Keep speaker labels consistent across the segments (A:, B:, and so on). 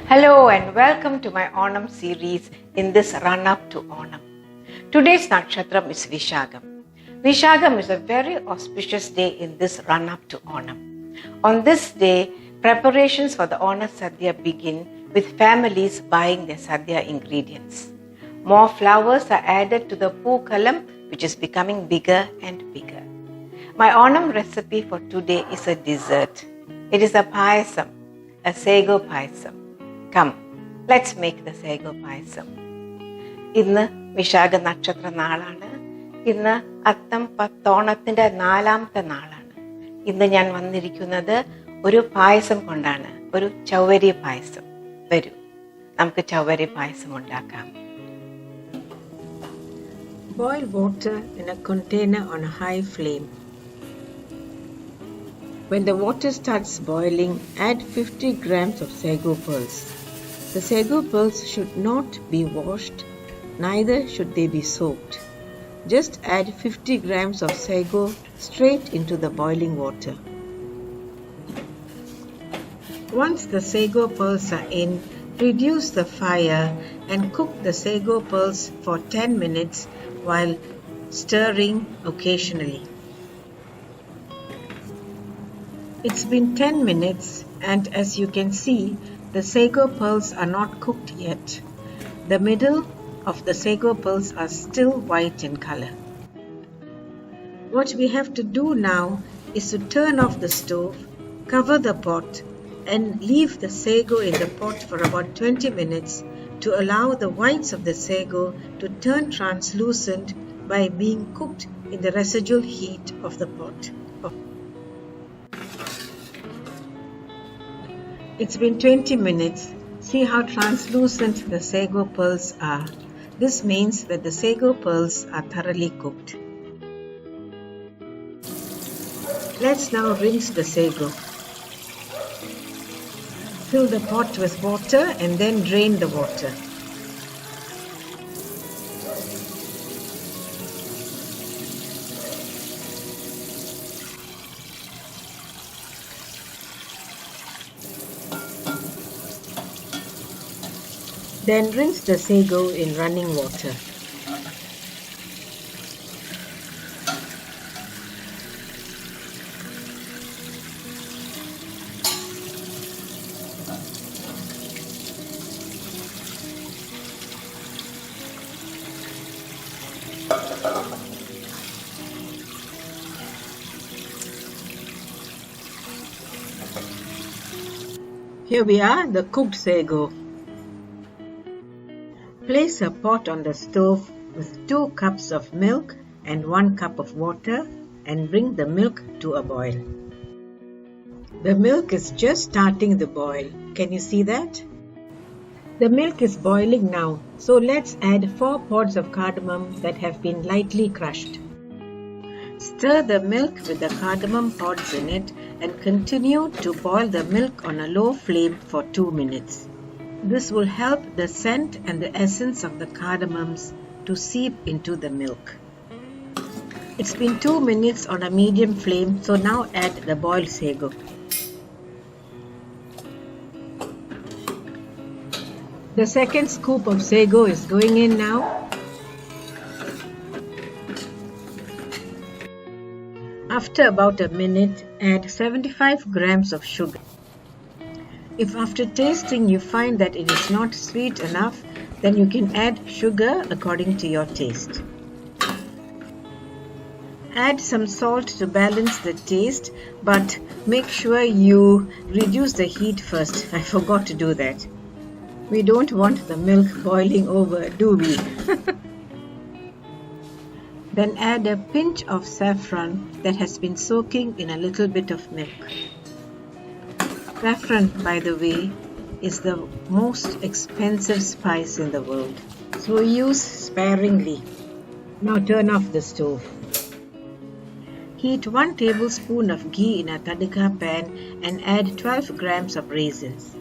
A: Hello and welcome to my Onam series in this run-up to Onam. Today's nakshatram is Vishagam. Vishagam is a very auspicious day in this run-up to Onam. On this day, preparations for the Onasadya begin with families buying their Sadya ingredients. More flowers are added to the pookalam, which is becoming bigger and bigger. My Onam recipe for today is a dessert. It is a payasam, a sago payasam. Come, let's make the sago payasam. ഇന്ന് വിശാഖ നക്ഷത്ര നാളാണ്. ഇന്ന് അത്തം പത്തോണത്തിൻ്റെ 4ാമത്തെ നാളാണ്. ഇന്ന് ഞാൻ വന്നിരിക്കുന്നത് ഒരു പായസം കൊണ്ടാണ്, ഒരു ചൗവരി പായസം. വരൂ, നമുക്ക് ചൗവരി പായസം ഉണ്ടാക്കാം.
B: Boil water in a container on a high flame. When the water starts boiling, add 50 grams of sago pearls. The sago pearls should not be washed, neither should they be soaked. Just add 50 grams of sago straight into the boiling water. Once the sago pearls are in, reduce the fire and cook the sago pearls for 10 minutes while stirring occasionally. It's been 10 minutes and as you can see, the sago pearls are not cooked yet. The middle of the sago pearls are still white in color. What we have to do now is to turn off the stove, cover the pot and leave the sago in the pot for about 20 minutes to allow the whites of the sago to turn translucent by being cooked in the residual heat of the pot. It's been 20 minutes. See how translucent the sago pearls are. This means that the sago pearls are thoroughly cooked. Let's now rinse the sago. Fill the pot with water and then drain the water. Then rinse the sago in running water. Here we are, the cooked sago. Place a pot on the stove with 2 cups of milk and 1 cup of water and bring the milk to a boil. The milk is just starting the boil. Can you see that? The milk is boiling now, so let's add 4 pods of cardamom that have been lightly crushed. Stir the milk with the cardamom pods in it and continue to boil the milk on a low flame for 2 minutes. This will help the scent and the essence of the cardamoms to seep into the milk. It's been 2 minutes on a medium flame, so now add the boiled sago. The second scoop of sago is going in now. After about a minute, add 75 grams of sugar. If after tasting you find that it is not sweet enough, then you can add sugar according to your taste. Add some salt to balance the taste, but make sure you reduce the heat first. I forgot to do that. We don't want the milk boiling over, do we? Then add a pinch of saffron that has been soaking in a little bit of milk. Saffron, by the way, is the most expensive spice in the world, so use sparingly. Now turn off the stove. Heat 1 tablespoon of ghee in a tadika pan and add 12 grams of raisins.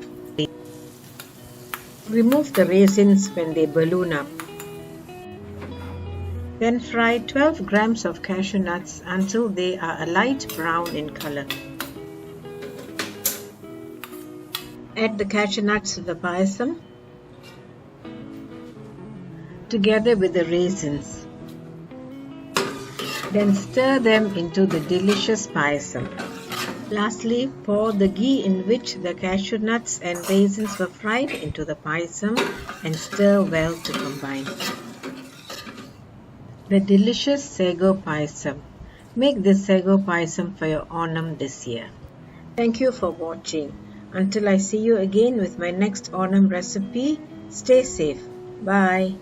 B: Remove the raisins when they balloon up. Then fry 12 grams of cashew nuts until they are a light brown in color. Add the cashew nuts to the payasam together with the raisins. Then stir them into the delicious payasam. Lastly, pour the ghee in which the cashew nuts and raisins were fried into the payasam and stir well to combine. The delicious Sago Payasam. Make this Sago Payasam for your Onam this year. Thank you for watching. Until I see you again with my next Onam recipe, stay safe. Bye.